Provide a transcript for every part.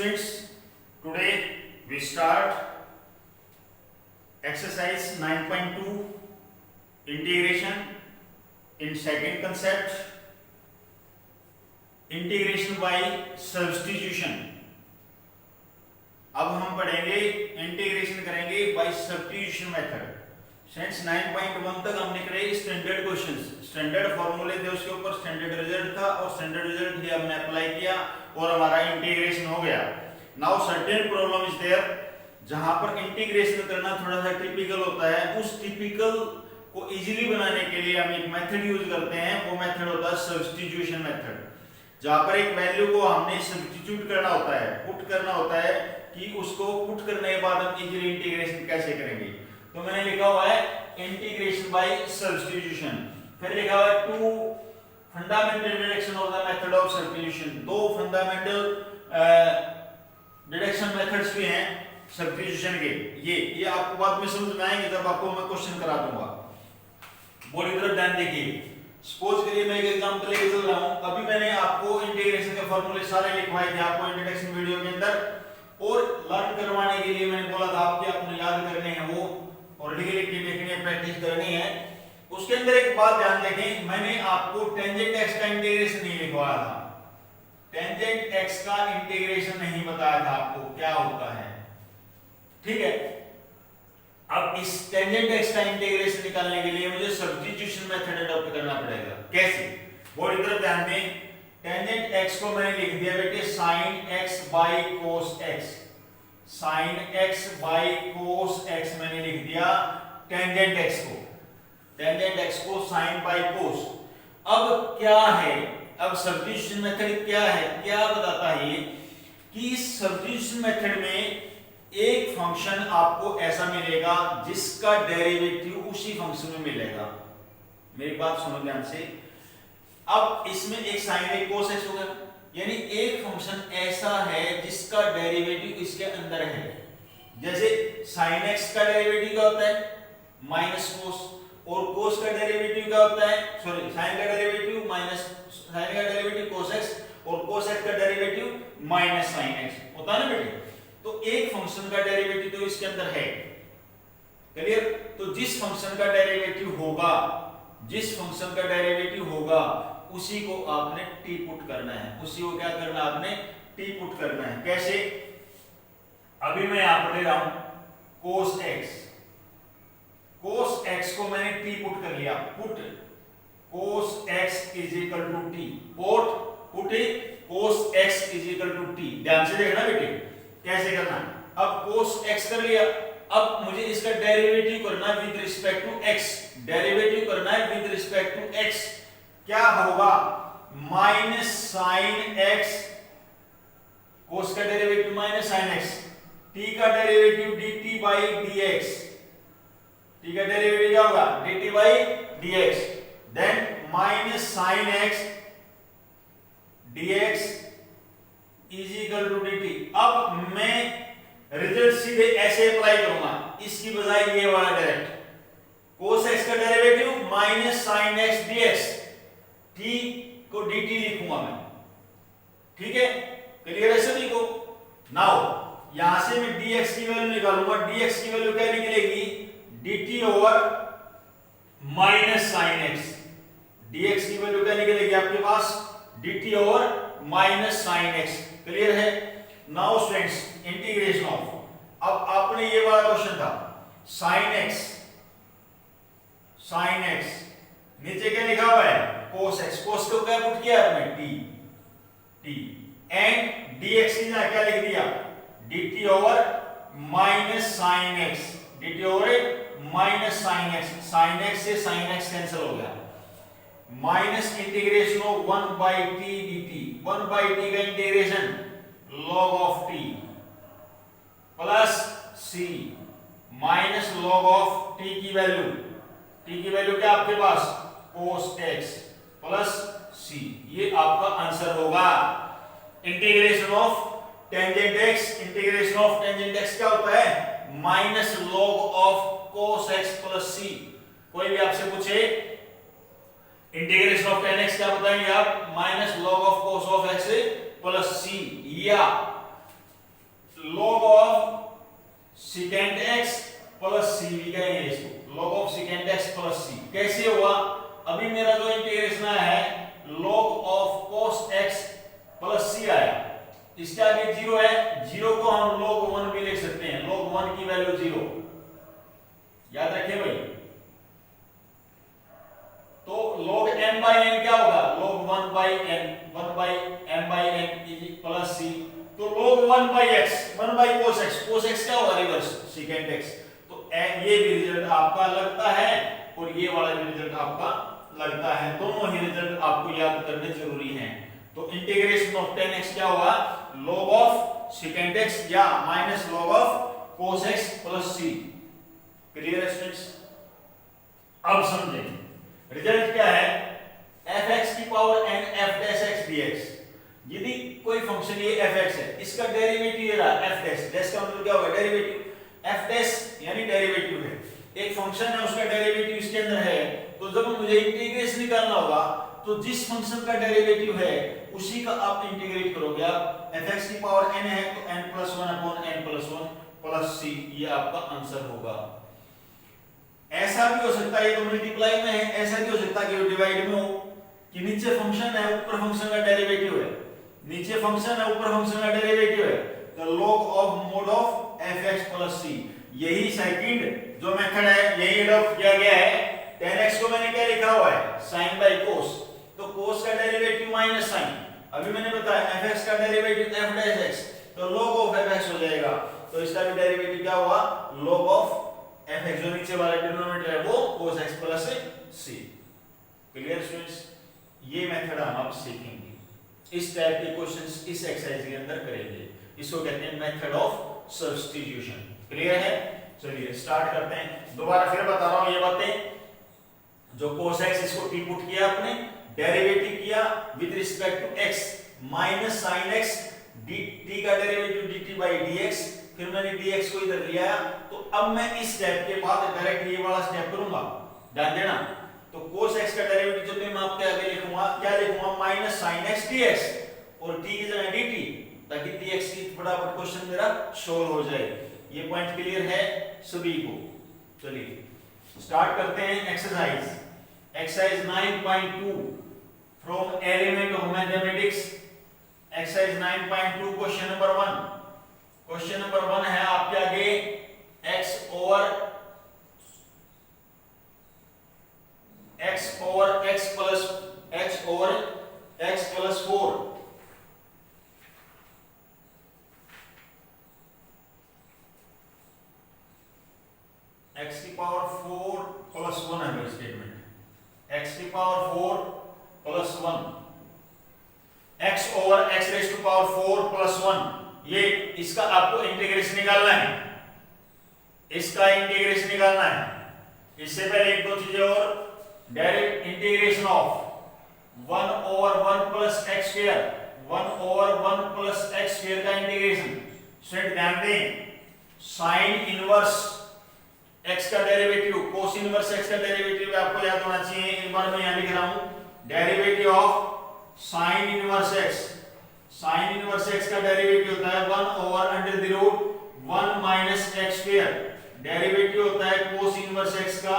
students, today we start exercise 9.2 integration in second concept, integration by substitution. अब हम पढ़ेंगे integration करेंगे bye substitution method. Sense 9.1 तक हमने करे स्टैंडर्ड क्वेश्चंस, स्टैंडर्ड फॉर्मूले थे, उसके ऊपर स्टैंडर्ड रिजल्ट था और स्टैंडर्ड रिजल्ट ही हमने अप्लाई किया और हमारा इंटीग्रेशन हो गया. Now certain problem is there जहां पर इंटीग्रेशन करना थोड़ा सा टिपिकल होता है. उस टिपिकल को इजीली बनाने के लिए हम एक मेथड यूज करते हैं. वो मेथड होता है सब्स्टिट्यूशन मेथड, जहां पर एक वैल्यू को हमने सब्स्टिट्यूट करना होता है, पुट करना होता है कि उसको पुट करने के बाद हम इजीली इंटीग्रेशन कैसे करेंगे. तो मैंने लिखा हुआ है इंटीग्रेशन बाय सब्स्टिट्यूशन. फिर लिखा हुआ है two fundamental deduction of the method of substitution. दो फंडामेंटल डिडक्शन मेथड्स भी हैं सब्स्टिट्यूशन के. ये आपको बाद में समझ में आएंगे जब आपको मैं क्वेश्चन करा दूंगा. बोर्ड की तरफ ध्यान देखिए. सपोज करिए मैं एक एग्जांपल लेके चल रहा हूं. अभी मैंने आपको इंटीग्रेशन के फार्मूले सारे लिखवाए थे आपको इंट्रोडक्शन वीडियो के अंदर, और लर्न करवाने के लिए मैंने बोला था आपके आपने याद करने हैं वो और लिख लिख के देखनी है, प्रैक्टिस करनी है. उसके अंदर एक बात ध्यान देखें, मैंने आपको टेंजेंट एक्स का इंटीग्रेशन नहीं लिखवाया था. टेंजेंट एक्स का इंटीग्रेशन नहीं बताया था आपको क्या होता है. ठीक है. अब इस टेंजेंट एक्स का इंटीग्रेशन निकालने के लिए मुझे सब्स्टिट्यूशन मेथड अडॉप्ट करना पड़ेगा. कैसे? वो इधर ध्यान दें. टेंजेंट x को मैंने लिख दिया बेटे sin x by cos x. sin x by cos x मैंने लिख दिया टेंजेंट x को. टेंजेंट x को sin by cos. अब क्या है, अब सब्स्टिट्यूशन मेथड क्या है, क्या बताता है ये कि सब्स्टिट्यूशन मेथड में एक फंक्शन आपको ऐसा मिलेगा जिसका डेरिवेटिव उसी फंक्शन में मिलेगा. मेरी बात सुनो ध्यान से. अब इसमें एक sin एक cos x होगा, यानी एक फंक्शन ऐसा है जिसका डेरिवेटिव इसके अंदर है. जैसे sin x का डेरिवेटिव क्या होता है माइनस cos, और cos का डेरिवेटिव क्या होता है, सॉरी sin का डेरिवेटिव माइनस sin का डेरिवेटिव cos x और cos x का डेरिवेटिव माइनस sin x होता है ना बेटे. तो एक फंक्शन का डेरिवेटिव तो इसके अंदर है. क्लियर? तो जिस फंक्शन का डेरिवेटिव होगा, जिस फंक्शन का डेरिवेटिव होगा उसी को आपने टी पुट करना है. उसी को क्या करना है आपने टी पुट करना है. कैसे? अभी मैं यहां पर ले रहा हूं cos x. cos x को मैंने टी पुट कर लिया. Put cos x is equal to t. Put cos x is equal to t. ध्यान से देखना बेटे कैसे करना. अब cos x कर लिया. अब मुझे इसका डेरिवेटिव करना है with respect to x. Derivative करना है विद रिस्पेक्ट टू x. क्या होगा माइनस साइन x. cos का derivative minus sine x. t का derivative dt by dx. t का डेरिवेटिव क्या होगा dt by dx. Then minus sine x dx is equal to dt. अब मैं result सीधे ऐसे अप्लाई करूंगा, इसकी बजाय ये वाला डायरेक्ट cos x का derivative minus sine x dx. t को dt लिखूंगा मैं. ठीक है? क्लियर है सभी को? नाउ यहां से मैं dx की वैल्यू निकालूंगा. dx की वैल्यू क्या निकलेगी dt over minus sine x. dx की वैल्यू क्या निकलेगी आपके पास dt over minus sine x. Clear है? नाउ स्टूडेंट्स इंटीग्रेशन ऑफ, अब आपने ये वाला क्वेश्चन था sin x नीचे क्या लिखा हुआ है cos x. cos को क्या पुट किया आपने t एंड dx की जगह क्या लिख दिया dt over minus sin x. dt over minus sin x. sin x से sin x कैंसिल हो गया. Minus integration of 1 by t dt. 1 by t का integration log of t plus c minus log of t की value. t की value क्या आपके पास cos x plus c. ये आपका आंसर होगा. Integration of tangent x. Integration of tangent x क्या होता है minus log of cos x plus c. कोई भी आपसे पूछे इंटीग्रेशन ऑफ tan x क्या बताएंगे आप minus log of cos of x plus c, या log of secant x plus c भी कहेंगे इसको, log of secant x plus c कैसे हुआ? अभी मेरा जो इंटीग्रेशन है log of cos x plus c आया, इसके आगे जीरो है, जीरो को हम log 1 भी लिख सकते हैं, log 1 की वैल्यू 0, याद रखें भाई। तो log m by n क्या होगा? log 1 by n, 1 by m by n plus c, तो log 1 by x, 1 by cos x, cos x क्या होगा? Reverse secant x। तो ये भी रिजल्ट आपका लगता है और ये वाला भी रिजल्ट आपका लगता है, दोनों ही रिजल्ट आपको याद करने जरूरी हैं। तो इंटीग्रेशन ऑफ tan x क्या होगा? log ऑफ secant x या minus log of cos x plus c। Clear है स्टूडेंट्स? अब समझें रिजल्ट क्या है? fx की power n f dash x dx, यदि कोई फंक्शन ये fx है, इसका डेरिवेटिव ये रहा f dash, dash का मतलब क्या होगा? डेरिवेटिव, f dash यानी डेरिवेटिव है, एक फंक्शन है उसका डेरिवेटिव इसके अंदर है, तो जब मुझे इंटीग्रेशन निकालना होगा तो जिस फंक्शन का डेरिवेटिव है उसी का आप इंटीग्रेट करोगे। आप fx की पावर n है तो n + 1 upon n + 1 plus c, ये आपका आंसर होगा। ऐसा भी हो सकता है, ये तो मल्टीप्लाई में है, ऐसा भी हो सकता है कि डिवाइड में हो, कि नीचे फंक्शन है ऊपर फंक्शन का डेरिवेटिव है, नीचे फंक्शन है ऊपर फंक्शन का डेरिवेटिव है, तो log of mode of fx plus c, यही सेकंड जो मेथड है यही अडॉप्ट किया गया है। tan x को मैंने क्या लिखा हुआ है? sin बाय cos, तो cos का डेरिवेटिव माइनस sin, अभी मैंने बताया fx का डेरिवेटिव f dash x, तो log ऑफ fx हो जाएगा, तो इसका भी डेरिवेटिव क्या हुआ? log ऑफ fx, जो नीचे वाला डिनोमिनेटर है वो cos x plus c। Clear students? ये मेथड हम अब सीखेंगे, इस टाइप के क्वेश्चंस इस एक्सरसाइज के अंदर करेंगे, इसको कहते हैं मेथड ऑफ सब्स्टिट्यूशन। क्लियर है? चलिए स्टार्ट करते हैं। दोबारा फिर बता रहा हूं ये बातें, जो cos x इसको t पुट किया आपने, डेरिवेटिव किया with respect to x, minus sin x dt का डेरिवेटिव dt बाय dx, फिर मैंने dx को इधर लिया, तो अब मैं इस स्टेप के बाद डायरेक्ट ये वाला स्टेप करूंगा, ध्यान देना। तो cos x का डेरिवेटिव जो मैं आपके आगे लिखूंगा, क्या लिखूंगा? माइनस sin x dx और t की जगह dt, ताकि dx की फटाफट क्वेश्चन मेरा सोल्व हो जाए। ये पॉइंट क्लियर है सभी को? चलिए स्टार्ट करते हैं exercise. Exercise 9.2 from element of mathematics. Exercise 9.2 question number 1। Question number 1 है आपके आगे x over x plus 4, x की पावर 4 प्लस 1 है मेरी स्टेटमेंट, x की power 4 plus 1, x over x raise to power 4 plus 1, ये इसका आपको इंटीग्रेशन निकालना है, इसका इंटीग्रेशन निकालना है। इससे पहले एक दो चीजें और, direct integration of 1 over 1 plus x square, 1 over 1 plus x square का इंटीग्रेशन। स्टूडेंट ध्यान दें, साइन इनवर्स x का डेरिवेटिव, कोस इनवर्स x का डेरिवेटिव आपको याद होना चाहिए। एक बार मैं यहां लिख रहा हूं, derivative of sine inverse x, sine inverse x का डेरिवेटिव होता है 1 over under the root 1 minus x square. Derivative होता है कोस इनवर्स x का,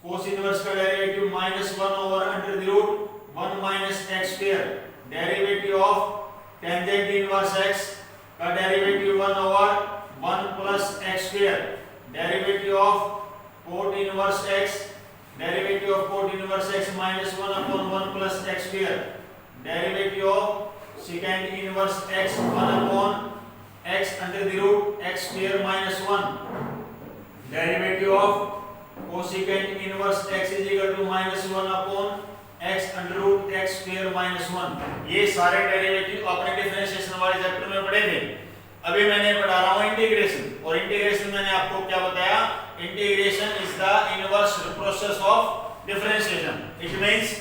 कोस इनवर्स का derivative minus 1 over under the root 1 minus x square. Derivative of tangent inverse x का derivative 1 over 1 plus x square. Derivative of cot inverse x, derivative of cot inverse x minus 1 upon 1 plus x square. Derivative of secant inverse x 1 upon x under the root x square minus 1। Derivative of cosecant inverse x is equal to minus 1 upon x under root x square minus 1। ये सारे derivative अपने differentiation वाले chapter में पढ़े थे। अभी मैंने पढ़ा रहा हूं इंटीग्रेशन, और इंटीग्रेशन मैंने आपको क्या बताया? Integration is the inverse process of differentiation. It means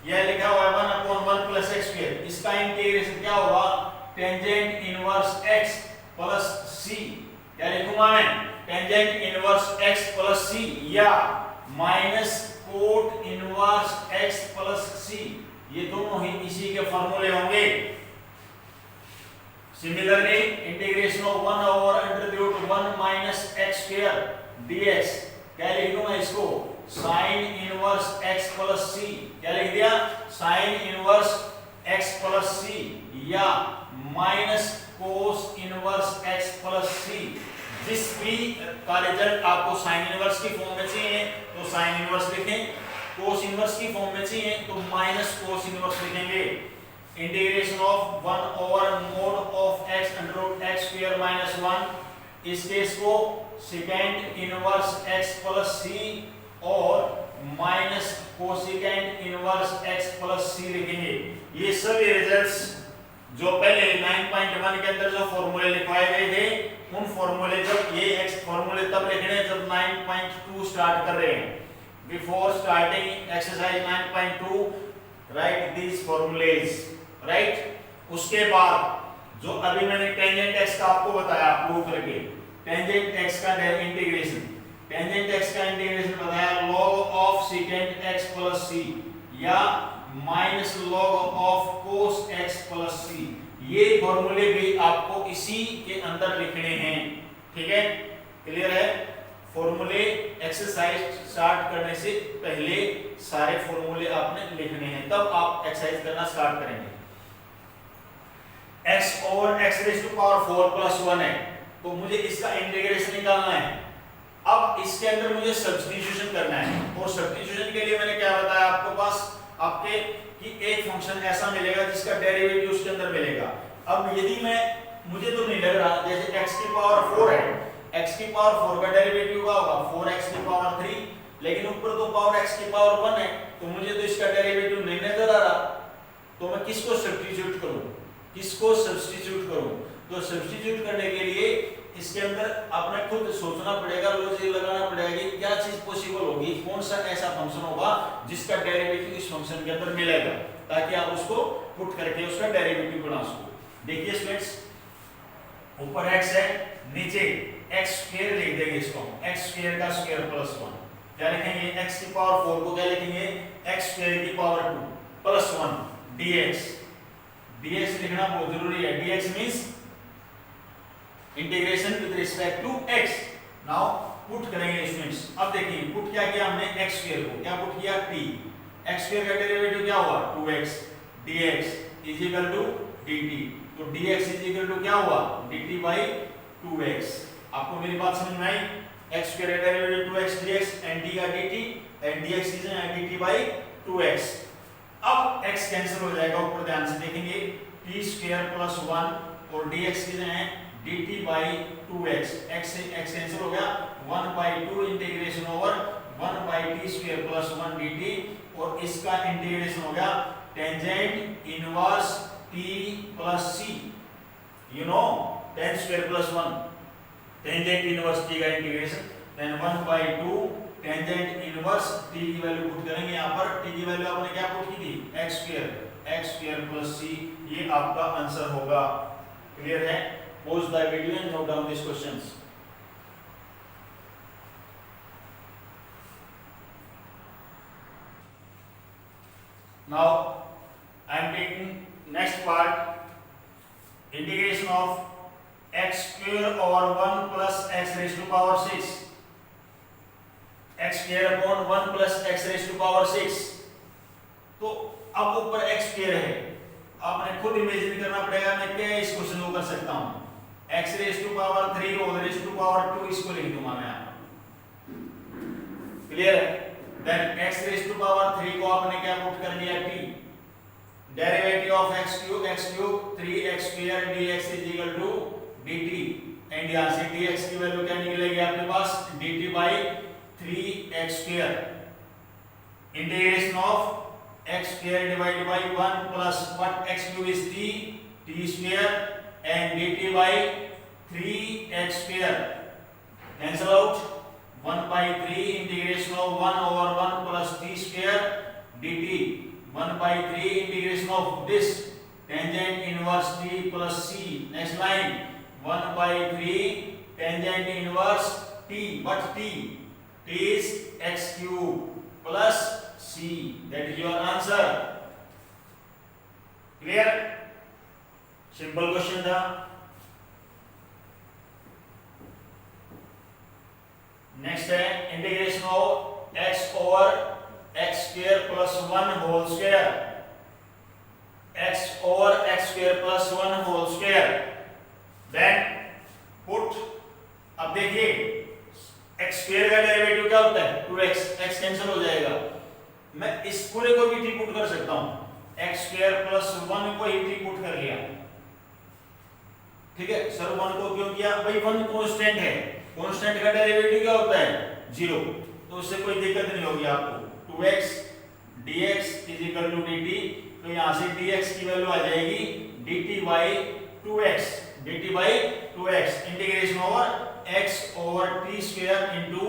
यह लिखा हुआ है 1 अपॉन 1 प्लस x स्क्वायर, इसका इंटीग्रेशन क्या होगा? Tangent inverse x plus c। क्या लिखूंगा मैं? Tangent inverse x plus c या minus cot inverse x plus c, ये दोनों ही इसी के फॉर्मूले होंगे। Similarly integration of 1 over under root 1 minus x square dx, क्या लिख दूंगा इसको, sign inverse x plus c, क्या लिख दिया, sign inverse x plus c या minus cos inverse x plus c। जिस भी का रिजल्ट आपको साइन इनवर्स की फॉर्म में चाहिए तो साइन इनवर्स लिखें, कोस इनवर्स की फॉर्म में चाहिए तो माइनस कोस इनवर्स लिखेंगे। Integration of 1 over mod of x under root x square minus 1, इस केस को secant inverse x plus c और minus cosecant inverse x plus c लिखेंगे। ये सभी रिजल्ट्स जो पहले 9.1 के अंदर जो फॉर्मूले लिखवाए गए थे उन फॉर्मूले, जब ये x फॉर्मूले तब लिखने जब 9.2 स्टार्ट कर रहे हैं। Before starting exercise 9.2 right these formulas, right. उसके बाद जो अभी मैंने टेंजेंट x का आपको बताया प्रूव करके, टेंजेंट x का इंटीग्रेशन, टेंजेंट x का इंटीग्रेशन बताया log of secant x plus c या minus log of cos x plus c। ये फॉर्मूले भी आपको इसी के अंदर लिखने हैं, ठीक है, क्लियर है। फॉर्मूले एक्सरसाइज स्टार्ट करने से पहले सारे फॉर्मूले आपने लिखने हैं, तब आप एक्सरसाइज करना स्टार्ट करेंगे। x over x raise to power 4 plus 1 है तो मुझे इसका इंटीग्रेशन निकालना है। अब इसके अंदर मुझे सब्स्टिट्यूशन करना है और सब्स्टिट्यूशन के लिए मैंने क्या बताया आपको पास आपके कि एक फंक्शन ऐसा मिलेगा जिसका डेरिवेटिव उसके अंदर मिलेगा। अब यदि मैं मुझे तो नहीं लग रहा, जैसे x की पावर 4 है, x की पावर 4 का डेरिवेटिव क्या होगा 4x की पावर 3, लेकिन ऊपर तो पावर x की पावर 1 है तो मुझे तो इसका डेरिवेटिव नहीं नजर आ रहा, तो मैं किसको सब्स्टिट्यूट करूं, किसको सब्स्टिट्यूट करूं। तो सब्स्टिट्यूट करने के लिए इसके अंदर आपने खुद सोचना पड़ेगा, लॉजिक लगाना पड़ेगा कि क्या चीज पॉसिबल होगी, कौन सा ऐसा फंक्शन होगा जिसका डेरिवेटिव इस फंक्शन के अंदर मिलेगा, ताकि आप उसको पुट करके उसका डेरिवेटिव बना सको। देखिए स्टूडेंट्स, ऊपर x है, नीचे x स्क्वायर लिख देंगे इसको, x स्क्वायर का स्क्वायर प्लस 1, क्या लिखेंगे x की पावर 4 को क्या लिखेंगे x स्क्वायर की पावर 2 प्लस 1 dx, dx लिखना बहुत जरूरी है। dx means integration with respect to x। Now put करेंगे स्टूडेंट्स। अब देखिए पुट क्या किया हमने, x स्क्वायर को क्या पुट किया t, x स्क्वायर का डेरिवेटिव क्या हुआ 2x, dx is equal to dt, तो dx इज इक्वल टू क्या हुआ dt बाय 2x। आपको मेरी बात समझ में आई, x स्क्वायर का derivative 2x dx and d का dt and dx is dt by 2x। अब x कैंसिल हो जाएगा, ऊपर ध्यान से देखेंगे t स्क्वायर प्लस 1 और dx कितने हैं dt by 2x, x से x कैंसिल हो गया 1 by 2 integration over 1 by t square plus 1 dt, और इसका इंटीग्रेशन हो गया tangent inverse t plus c, you know tan square plus 1 tangent inverse t का integration, then 1 by 2 tangent inverse t की value put करेंगे। यहां पर t की वैल्यू आपने क्या पुट की थी x स्क्वायर प्लस c, ये आपका आंसर होगा। क्लियर है? Pause the video and note down these questions. Now I am taking next part, integration of x square over 1 plus x raised to power 6, x square upon 1 plus x raised to power 6। तो अब ऊपर x square है, आपने खुद imagine करना पड़ेगा मैं क्या इस क्वेश्चन को कर सकता हूं, x रेज़ टू पावर 3 और रेज़ टू पावर 2 इसको लिख दूंगा मैं यहाँ। क्लियर है? Then x raise to power 3 को आपने क्या पुट कर दिया t, derivative of x cube 3x square dx is equal to dt, and यहां से dx की वैल्यू क्या निकलेगी आपके पास dt बाय 3x square, integration of x square divided by 1 plus what x cube is t square and dt by 3x square, cancel out 1 by 3 integration of 1 over 1 plus t square dt, 1 by 3 integration of this tangent inverse t plus c, next line 1 by 3 tangent inverse t, what t is x cube plus c, that is your answer। Clear? Simple question था, next है integration of x over x square plus 1 whole square, x over x square plus 1 whole square, then put, अब देखिए x square का derivative क्या होता है 2x, x cancel हो जाएगा, मैं इस पूरे को भी टी पुट कर सकता हूं, x स्क्वायर प्लस 1 को ही टी पुट कर लिया, ठीक है सर 1 को क्यों किया भाई 1 कांस्टेंट है, कांस्टेंट का डेरिवेटिव क्या होता है 0, तो उससे कोई दिक्कत नहीं होगी आपको, 2x dx dt, तो यहां से dx की वैल्यू आ जाएगी dt by 2x, integration over x over t square into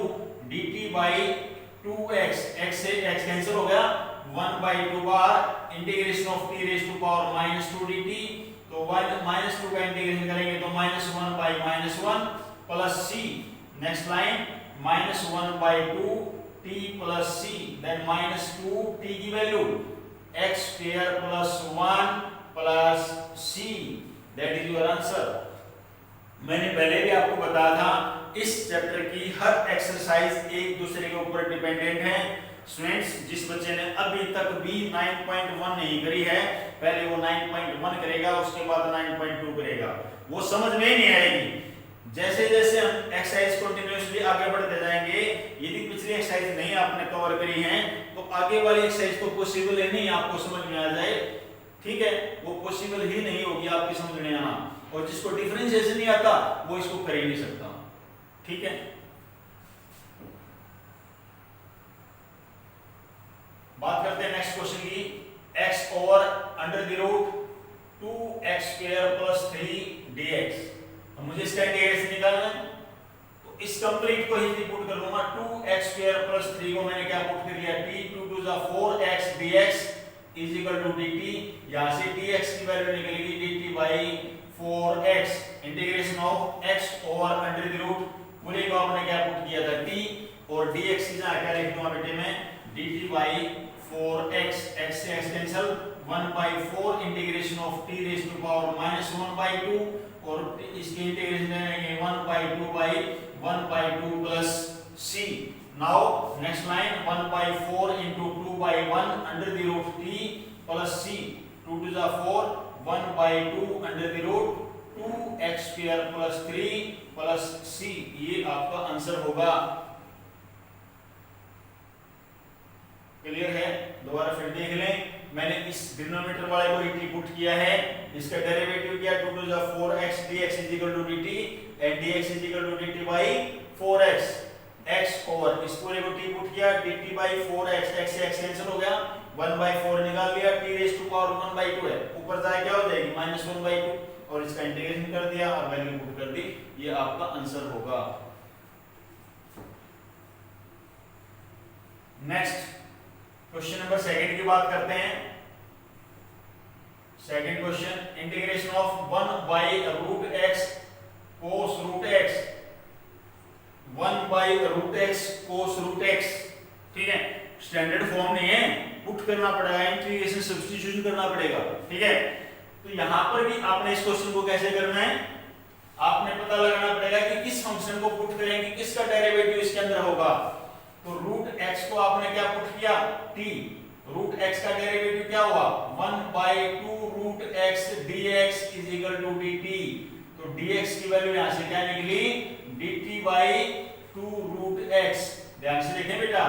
dt by 2x, x से x कैंसिल हो गया, 1/2 बार integration of t raise to power -2 dt, तो -2 का इंटीग्रेशन करेंगे तो -1/-1 plus c, next line -1/2 t plus c, then -2 t की value x square plus 1 plus c, that is your answer. मैंने पहले भी आपको बताया था इस चैप्टर की हर एक्सरसाइज एक दूसरे के ऊपर डिपेंडेंट है। स्टूडेंट्स जिस बच्चे ने अभी तक भी 9.1 नहीं करी है, पहले वो 9.1 करेगा, उसके बाद 9.2 करेगा, वो समझ में ही नहीं आएगी। जैसे जैसे हम एक्सरसाइज कंटिन्यूअसली आगे बढ़ते जाएंगे, यदि पिछली एक्सरसाइज नहीं आपने कवर करी है तो आगे वाली एक्सरसाइज तो पॉसिबल है नहीं आपको समझ में आ जाए, ठीक है, वो पॉसिबल ही नहीं होगी आपकी समझ में आना, और जिसको डिफरेंशिएशन नहीं आता वो इसको कर ही नहीं सकता, ठीक है। बात करते हैं नेक्स्ट क्वेश्चन की, x over under the root 2x square plus 3 dx, तो मुझे इसका इंटीग्रेशन निकालना है, तो इस कंप्लीट को ही पुट कर लूंगा, 2x स्क्वायर प्लस 3 को मैंने क्या पुट कर दिया, t 2 to the 4x dx is equal to dt, यहां से dx की वैल्यू निकलेगी dt by 4x, integration of x over under the root, पूरे को आपने क्या पुट किया था t, और dx की जगह क्या लिख दूंगा बेटे मैं dt by 4x, x से x cancel, 1/4 integration of t raise to power -1/2, और इसके इंटीग्रेशन करेंगे 1/2 plus c। Now next line 1/4 into 2/1 under the root t plus c, 2 to the 4 1/2 under the root 2x square plus 3 plus c, ये आपका answer होगा। Clear है, दोबारा फिर देख लें, मैंने इस डिनोमिनेटर वाले को ही पुट किया है, इसका डेरिवेटिव किया 2 to the 4x dx is equal to dt and dx is equal to dt by 4x, x over इस पूरे को t पुट किया dt by 4x, x से x कैंसिल हो गया, 1/4 निकाल लिया, t रेज़ टू पावर 1/2 है, ऊपर जाए क्या हो जाएगी -1/2, और इसका इंटीग्रेशन कर दिया और वैल्यू पुट कर दी, ये आपका आंसर होगा। नेक्स्ट क्वेश्चन नंबर सेकंड की बात करते हैं। Second question, integration of 1/√x cos √x, 1/√x cos √x, ठीक है, स्टैंडर्ड फॉर्म नहीं है, पुट करना पड़ेगा, इंटीग्रेशन सब्स्टिट्यूशन करना पड़ेगा, ठीक है। तो यहां पर भी आपने इस क्वेश्चन को कैसे करना है, आपने पता लगाना पड़ेगा कि किस फंक्शन को पुट करेंगे, किसका डेरिवेटिव इसके अंदर होगा। तो रूट x को आपने क्या पुट किया t, रूट x का डेरिवेटिव क्या हुआ 1/2 root x dx is equal to dt, तो dx की वैल्यू यहां से क्या निकली dt by 2 रूट x, ध्यान से देखें बेटा,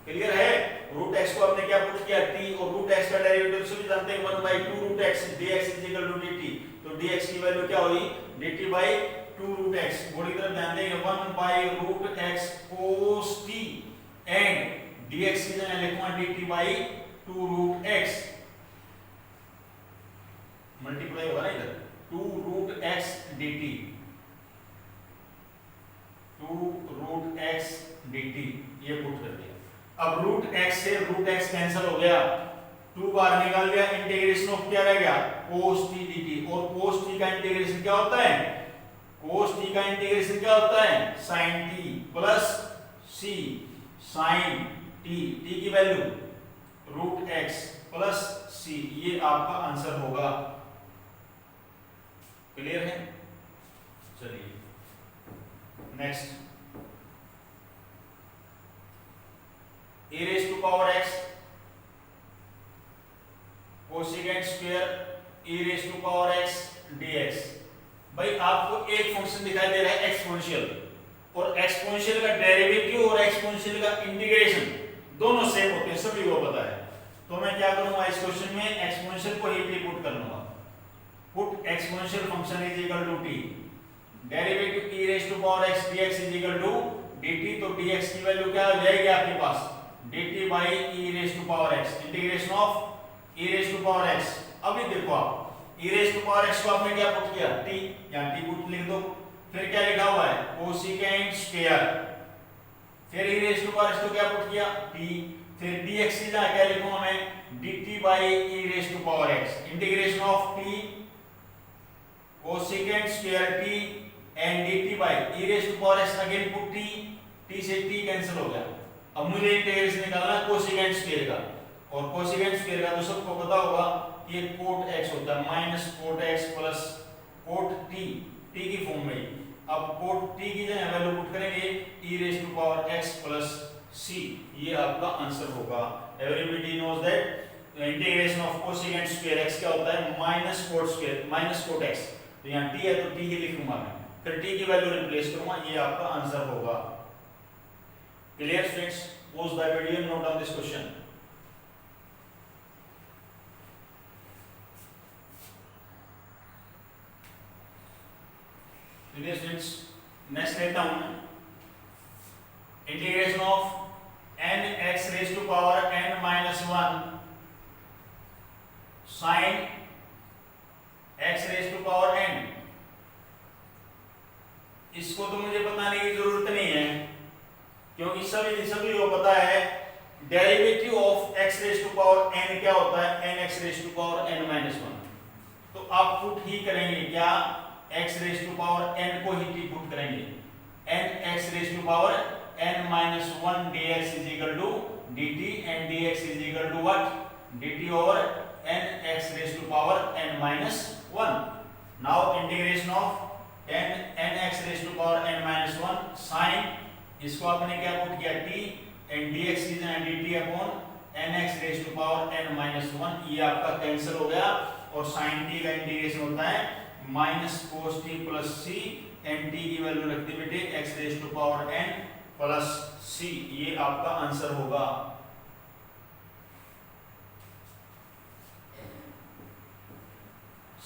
क्लियर है। रूट x को आपने क्या पुट किया t, और रूट x का डेरिवेटिव सभी जानते हैं 1/2 root x dx is equal to dt, तो dx की वैल्यू क्या हुई dt by 2 रूट x, बड़ी तरफ ध्यान देंगे 1/√x cos t, and dx की जगह लिखूंगा dt by 2 root x, multiply होगा ना इधर 2 root x dt, 2 root x dt, ये पुट कर दिया। अब रूट x से रूट x कैंसिल हो गया, 2 बार निकाल दिया, इंटीग्रेशन ऑफ क्या रह गया cos t dt, और cos t का इंटीग्रेशन क्या होता है, cos t का इंटीग्रेशन क्या होता है sin t plus c sin t, t की value root x plus c, ये आपका आंसर होगा। क्लियर है, चलिए next a raise to power x cosecant square a raise to power x dx। भाई आपको एक फंक्शन दिखाई दे रहा है एक्सपोनेंशियल, और एक्सपोनेंशियल का डेरिवेटिव और एक्सपोनेंशियल का इंटीग्रेशन दोनों सेम होते हैं, सभी को पता है। तो मैं क्या करूंगा इस क्वेश्चन में, एक्सपोनेंशियल को ही पुट कर लूंगा। Put exponential function is equal to t, derivative e raise to power x dx is equal to dt। तो dx की वैल्यू क्या हो जाएगी आपके पास, dt by e raise to power x, integration of e raise to power x। अभी देखो आप e raise to power x को आपने क्या पुट किया, t, यहां t पुट लिख दो। फिर क्या लिखा हुआ है, कोसेकेंट स्क्वायर, फिर e raise to power x को क्या पुट किया, t, फिर dx की जगह क्या लिखूंगा मैं, dt by e raise to power x, integration of t cosecant square t and dt by e raise to power x, again put t से t कैंसिल हो गया। अब मुझे इंटीग्रेशन निकालना है कोसेकेंट स्क्वायर का, और कोसेकेंट स्क्वायर का तो सबको पता होगा कि ये कोट x होता है, minus cot x plus cot t, t की फॉर्म में। अब कोट t की जगह वैल्यू पुट करेंगे e raise to power x plus c, ये आपका आंसर होगा। Everybody knows that integration of cosecant square x क्या होता है, minus cot square minus cot x। तो यहाँ t है तो t ही लिखूंगा मैं, फिर t की वैल्यू रिप्लेस करूंगा, ये आपका आंसर होगा। Clear students, pause the video, note down this question. Clear students, next लेता हूं integration of n x raise to power n minus 1 sine x raise to power n। इसको तो मुझे बताने की जरूरत नहीं है, क्योंकि सभी को पता है derivative of x raise to power n क्या होता है, n x raise to power n minus 1। तो आप पुट ही करेंगे क्या, x raise to power n को ही पुट करेंगे, n x raise to power n minus 1 dx is equal to dt and dx is equal to what, dt over n x raise to power n minus 1। Now integration of n x raise to power n minus 1 sine, इसको आपने क्या put किया t, and dx की जगह dt upon n x raise to power n minus 1, ये आपका cancel हो गया। और साइन t का इंटीग्रेशन होता है minus cos t plus c, and t की वैल्यू रखते बेटे x raise to power n plus c, ये आपका आंसर होगा।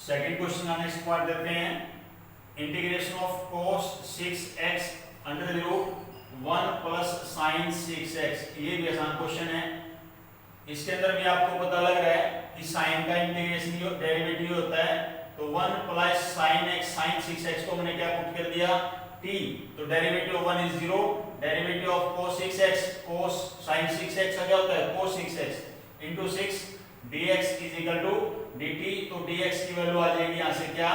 सेकंड क्वेश्चन का नेक्स्ट पार्ट देखते हैं, integration of cos 6x under the root 1 plus sin 6x। ये भी आसान क्वेश्चन है, इसके अंदर भी आपको पता लग रहा है कि sin का इंटीग्रेशन डेरिवेटिव होता है, तो 1 plus sin x, sin 6x को मैंने क्या पुट कर दिया, t, तो derivative of 1 is 0, derivative of cos 6x, cos sin 6x का क्या होता है, cos 6x into 6 dx is equal to dt। तो dx की वैल्यू आ जाएगी यहां से क्या,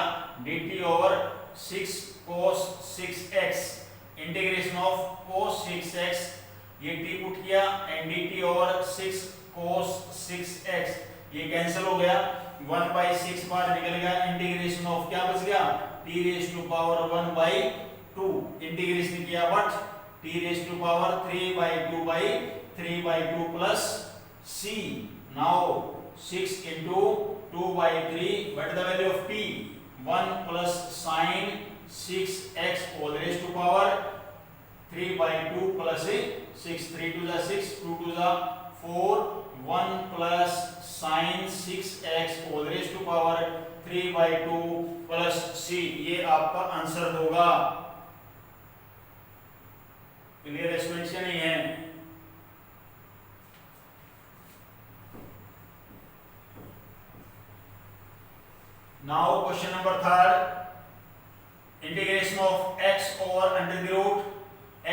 dt over 6 cos 6x, integration of cos 6x, ये t पुट किया and dt over 6 cos 6x, ये कैंसिल हो गया, 1 by 6 बार निकल गया, इंटीग्रेशन ऑफ क्या बच गया, t raise to power 1 by 2, integration किया but t raise to power 3 by 2 by 3 by 2 plus c। Now 6 into 2 by 3, what is the value of t, 1 plus sin 6x whole raised to power 3 by 2 plus 6, 3 to the 6, 2 to the 4, 1 plus sin 6x whole raised to power 3 by 2 plus c, ये आपका answer होगा। Clear explanation नहीं है। Now question number 3, integration of x over under the root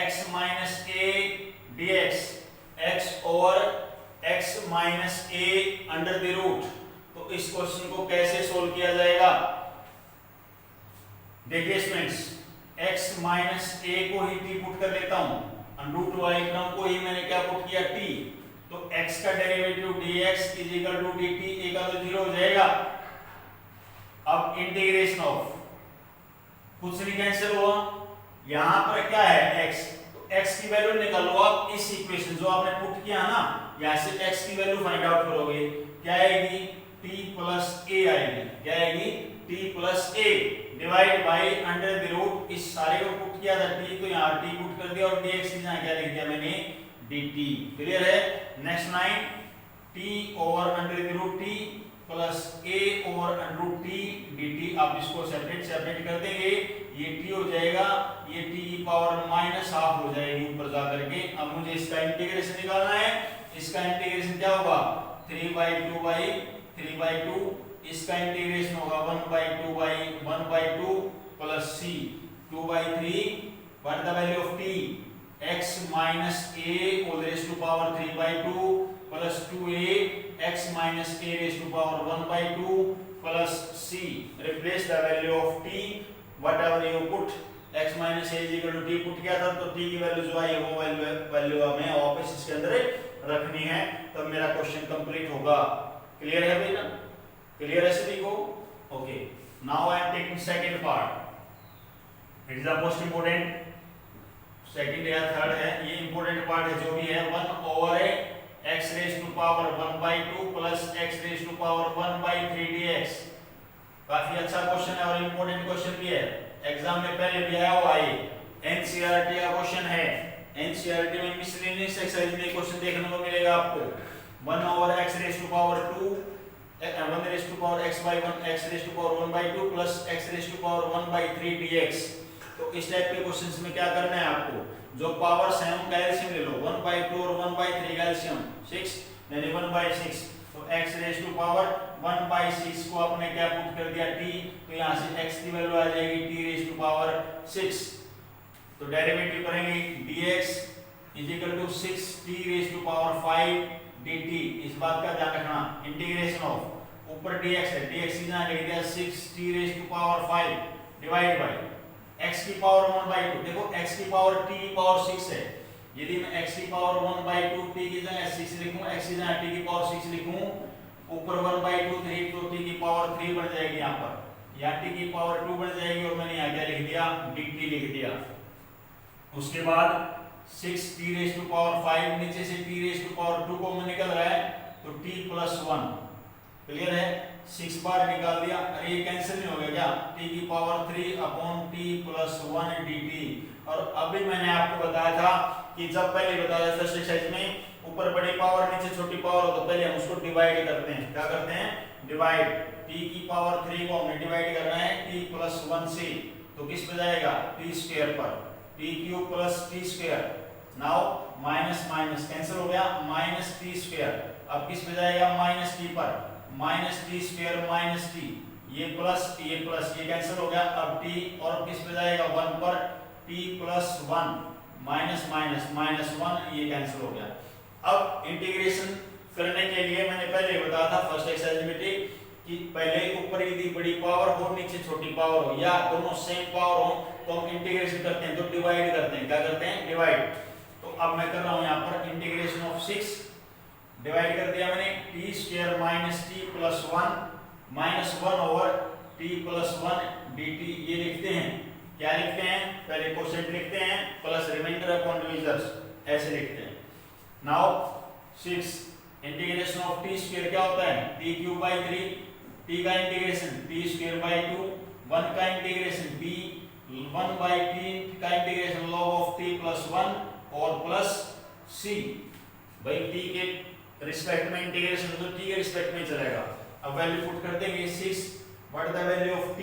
x minus a dx, x over x minus a under the root। तो इस question को कैसे solve किया जाएगा, देखिए स्टूडेंट्स, x माइनस a को ही t पुट कर लेता हूं, अंडर रूट वाले क्रम को ही मैंने क्या पुट किया, t, तो x का derivative dx is equal to dt, a का तो 0 हो जाएगा। अब इंटीग्रेशन ऑफ, कुछ नहीं कैंसिल हुआ, यहां पर क्या है x, तो x की वैल्यू निकालो आप इस इक्वेशन जो आपने पुट किया ना, यहां से x की वैल्यू फाइंड आउट करोगे, क्या आएगी t प्लस a आएगी, क्या आएगी t plus a divide by under the root, इस सारे को पुट किया था t, तो यहां t पुट कर दिया और dx की जगह क्या लिख दिया मैंने dt। क्लियर है? Next line t over under the root t plus a over under root t dt। आप इसको सेपरेट कर देंगे, ये t हो जाएगा, ये t की पावर माइनस हाफ हो जाएगी ऊपर जा करके। अब मुझे इसका इंटीग्रेशन निकालना है, इसका इंटीग्रेशन क्या होगा 3/2 इसका इंटीग्रेशन होगा 1/2 plus c 2/3 what the value of t x minus a whole raise to power 3/2 plus 2a x minus a raise to power 1/2 plus c। Replace the value of t whatever you put, x minus a equal to t put किया था, तो t की value जो आई है वो value हमें वापस इसके अंदर रखनी है, तब मेरा क्वेश्चन कंप्लीट होगा। क्लियर है बेटा? क्लियर है सभी को? Okay, now I am taking second part, it is the most important, second या थर्ड है, ये इंपोर्टेंट पार्ट है जो भी है। 1 over x raise to power 1/2 plus x raise to power 1/3 dx। काफी अच्छा क्वेश्चन है और इंपोर्टेंट क्वेश्चन भी है, एग्जाम में पहले भी आया हुआ है, एनसीईआरटी का क्वेश्चन है। एनसीईआरटी में मिसलेनियस एक्सरसाइज में क्वेश्चन देखने को मिलेगा आपको। 1 over x raise to power 2 1 raise to power x by 1 x raise to power 1/2 plus x raise to power 1/3 dx। तो इस टाइप के क्वेश्चंस में क्या करना है आपको, जो पावर्स हैं उनका एलसीएम ले लो, 1/2 और 1/3 का एलसीएम 6 यानी 1/6, तो x रेज टू पावर 1/6 को आपने क्या पुट कर दिया t, तो यहां से x की वैल्यू आ जाएगी t रेज टू पावर 6। तो डेरिवेटिव करेंगे dx is equal to 6 t raise to power 5 dt। इस बात का ध्यान रखना, इंटीग्रेशन ऑफ ऊपर dx है, dx की जगह लिख दिया 6 t raise to power 5 divide by x की पावर 1/2। देखो x की पावर t की पावर 6 है, यदि मैं x की पावर 1/2 t की जगह 6 लिखूं, x की जगह t की पावर 6 लिखूं, ऊपर 1/2 3, तो t की पावर 3 बन जाएगी, यहां पर या t की पावर 2 बन जाएगी, और मैंने यहां क्या लिख दिया dt लिख दिया। उसके बाद 6 t रेज टू पावर 5, नीचे से t raise to power 2 common निकल रहा है, तो t प्लस 1। क्लियर है? 6 बार निकाल दिया, अरे ये कैंसिल नहीं हो गया क्या, t की power 3 upon t plus 1 dt। और अभी मैंने आपको बताया था कि जब पहले बताया फर्स्ट एक्सरसाइज में ऊपर बड़ी पावर नीचे छोटी पावर हो, तो पहले हम उसको डिवाइड करते हैं। क्या करते हैं? डिवाइड। t की पावर 3 को हमने डिवाइड करना है t प्लस 1 से, तो किस पे जाएगा t स्क्वायर पर, t cube plus t square. Now minus minus cancel हो गया, माइनस t स्क्वायर। अब किस पे जाएगा माइनस t पर, minus t square minus t, ये प्लस ये कैंसिल हो गया। अब t और किस पे जाएगा 1 पर, t plus 1 minus minus minus 1, ये कैंसिल हो गया। अब इंटीग्रेशन करने के लिए मैंने पहले बताया था फर्स्ट एक्सरसाइज में कि पहले ऊपर यदि बड़ी पावर हो नीचे छोटी पावर हो, या दोनों सेम पावर हो, तो हम इंटीग्रेशन करते हैं, तो डिवाइड करते हैं। क्या करते हैं? डिवाइड। तो अब मैं कर रहा हूं यहां पर इंटीग्रेशन ऑफ 6, डिवाइड कर दिया मैंने, t square minus t plus 1 minus 1 over t plus 1 dt। ये लिखते हैं, क्या लिखते हैं? पहले कोसेंट लिखते हैं प्लस रिमाइंडर अपॉन डिविजर्स, ऐसे लिखते हैं। Now 6 integration of t square क्या होता है, t क्यूब बाई 3, t का इंटीग्रेशन t स्क्वायर बाई 2, 1 का इंटीग्रेशन b, 1 बाई t का integration log of t plus 1 और प्लस c। भाई t के रिस्पेक्ट में इंटीग्रेशन तो t के रिस्पेक्ट में चलेगा। अब वैल्यू पुट कर देंगे 6, what the value of t,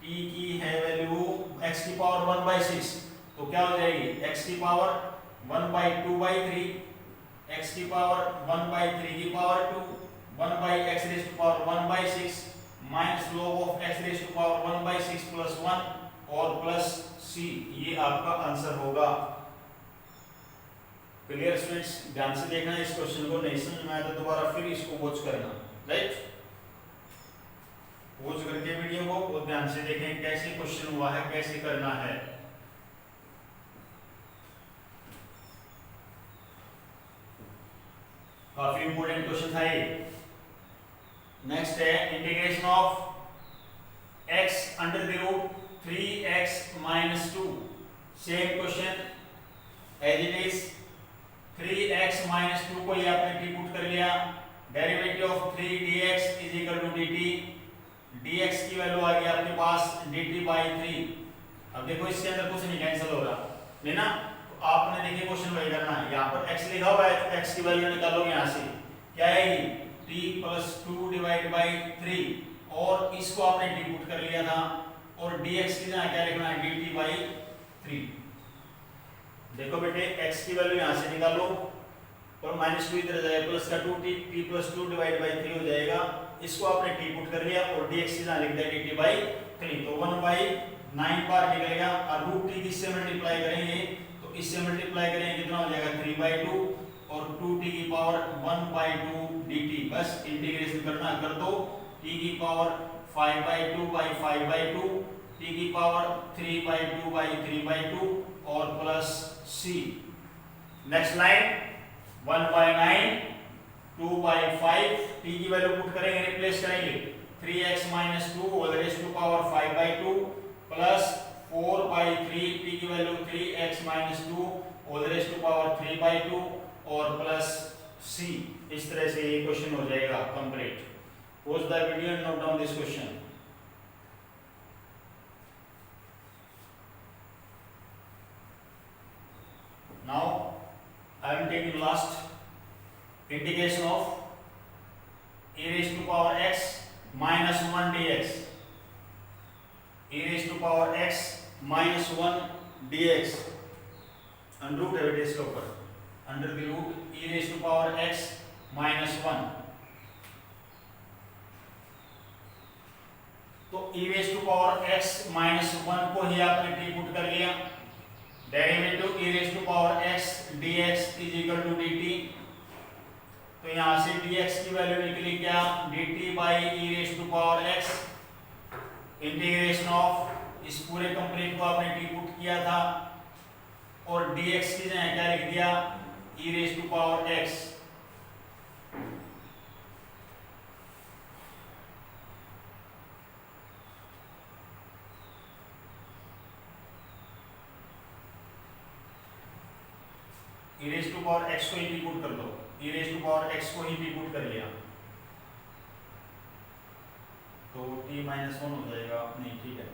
t की है वैल्यू x की पावर 1/6, तो क्या हो जाएगी x की पावर 1/2/3, x की पावर 1/3 की power 2, 1/x raise to power 1/6 minus log of x raise to power 1/6 plus 1 और प्लस c। ये आपका आंसर होगा। Clear students? ध्यान से देखना, इस क्वेश्चन को नहीं समझ में आया तो दोबारा फिर इसको वॉच करना, राइट? वॉच करके वीडियो को बहुत ध्यान से देखें कैसे क्वेश्चन हुआ है, कैसे करना है। काफी इंपोर्टेंट क्वेश्चन था ये। नेक्स्ट है integration of x under the root 3x minus 2। Same question as it is 3x minus 2 को ये आपने टी पुट कर लिया, derivative of 3dx is equal to dt, dx की वैल्यू आ गई आपके पास dt बाई 3। अब देखो इसके अंदर कुछ नहीं कैंसिल हो रहा है ना, तो आपने देखिए क्वेश्चन वही करना है, यहाँ पर x लिखा हुआ है तो x की वैल्यू निकालोगे यहाँ से, क्या आएगी t प्लस 2 डिवाइड बाई 3, और इसको आपने टी पुट कर लिया था, और dx की जगह क्या लिखना है dt बाई 3। देखो बेटे x की वैल्यू यहाँ से निकालो, और माइनस 2 इधर जाएगा, प्लस का 2t, t plus 2 divide by 3 हो जाएगा, इसको आपने t पुट कर लिया, और dx की जगह लिख दिया dt बाई 3, तो 1 बाई 9 बार निकलेगा, और रूट t किससे मल्टीप्लाई करेंगे, तो इससे मल्टीप्लाई करेंगे कितना हो जाएगा 3 बाई 2, और 2t की पावर 1 बाई 2 dt, बस इंटीग्रेशन करना कर दो, t की power 5 by 2 by 5 by 2, t की पावर 3 बाई 2 बाई 3 बाई 2, और plus c। Next line 1 by 9, 2 by 5, t की वैल्यू पुट करेंगे, रिप्लेस करेंगे, 3x minus 2 whole raise to power 5 by 2 plus 4 by 3, t की value 3x minus 2 whole raise to power 3 by 2, और plus c। इस तरह से ये क्वेश्चन हो जाएगा complete. Pause the video and note down this question. Now I am taking last integration of e raised to power x minus 1 dx, e raised to power x minus 1 dx, under root है इसके ऊपर, under the root e raised to power x minus 1, तो e raised to power x minus 1 को ही आपने t put कर लिया, derivative e raised to power x dx is equal to dt, तो यहां से dx की वैल्यू निकली क्या dt by e raised to power x, integration of इस पूरे कंप्लीट को आपने t पुट किया था, और dx की जगह क्या लिख दिया e raised to power x, e raised to power x को ही पुट कर दो, e raised to power x को ही पुट कर लिया, तो t माइनस 1 हो जाएगा, नहीं ठीक है,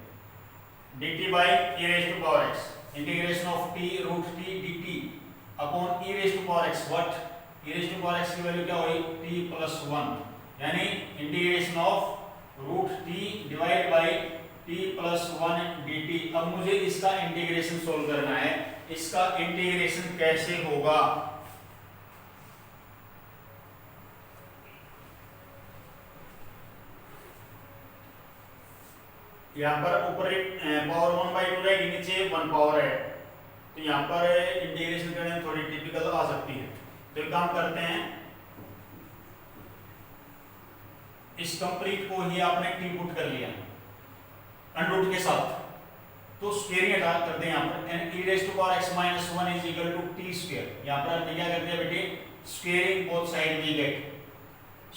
dt by e raised to power x, integration of t root t dt upon e raised to power x, what e raised to power x की वैल्यू क्या हुई t प्लस 1, यानी integration of root t divide by t plus 1 dt। अब मुझे इसका integration solve करना है, इसका इंटीग्रेशन कैसे होगा, यहाँ पर ऊपर पावर 1 बाई 2 रहेगी, नीचे 1 पावर है, तो यहाँ पर इंटीग्रेशन करने में थोड़ी टिपिकल आ सकती है, तो एक काम करते हैं, इस कंप्लीट को ही आपने टी पुट कर लिया अंडर रूट के साथ, तो स्क्वायरिंग हटा कर दें यहाँ पर, N e raised to power x minus 1 is equal to t square, यहाँ पर हमने क्या कर दिया बेटे squaring both side we get,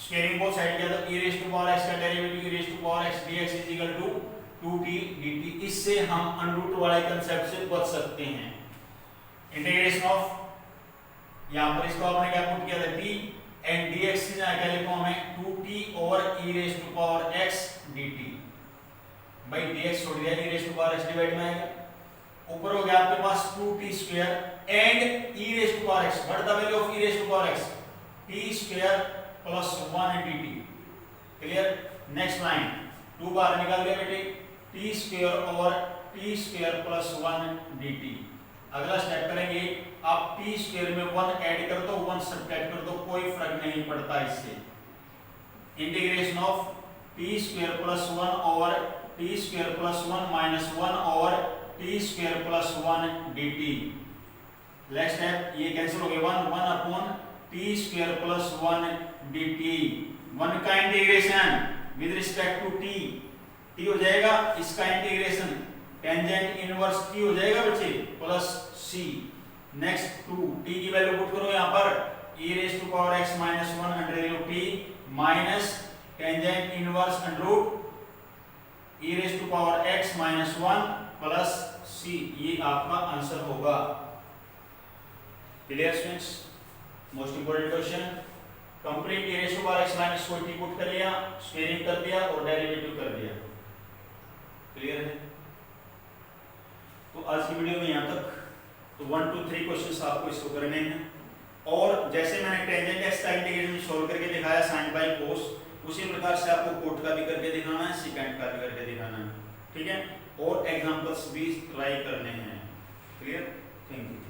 squaring both side किया तो e raised to power x का derivative e raised to power x dx is equal to 2t dt, इससे हम अंडर रूट वाले कांसेप्ट से बच सकते हैं। इंटीग्रेशन ऑफ यहाँ पर इसको आपने क्या पुट किया था t, एंड dx की जगह क्या लिखा हमें 2t over e raised to power x dt, भाई dx छोड़ दिया, e raised to power x divide में आएगा, ऊपर हो गया आपके पास 2t square and e raised to power x, what the value of e raised to power x, t square plus 1 dt, clear. Next line 2 बार निकाल दिया बेटे, t square over t square plus 1 dt। अगला step करेंगे, आप t square में 1 add कर दो, 1 subtract कर दो, कोई फर्क नहीं पड़ता इससे। Integration of t square plus 1 over t square plus 1 minus 1 over t square plus 1 dt। Next step ये कैंसिल हो गया, 1 upon t square plus 1 dt, 1 का integration with respect to t, t हो जाएगा इसका इंटीग्रेशन टेंजेंट इनवर्स t हो जाएगा बच्चे प्लस c। नेक्स्ट 2 t की वैल्यू पुट करो यहाँ पर, e raised to power x minus 1 under root t minus tangent inverse under root e raised to power x minus 1 plus c, ये आपका answer होगा। Clear students? Most important question, complete a ratio बार x minus 40 put कर लिया, squaring कर दिया और derivative कर दिया। क्लियर है? तो आज की वीडियो में यहाँ तक। तो 1 2 3 क्वेश्चंस आपको इसको करने हैं, और जैसे मैंने टेंजेंट एक्स का इंटीग्रेशन सॉल्व करके दिखाया साइन बाय कोस, उसी प्रकार से आपको कोट का भी करके दिखाना है, सिकेंड का भी करके दिखाना है। ठीक है? और एग्जांपल्स भी ट्राई करने हैं। क्लियर? Thank you.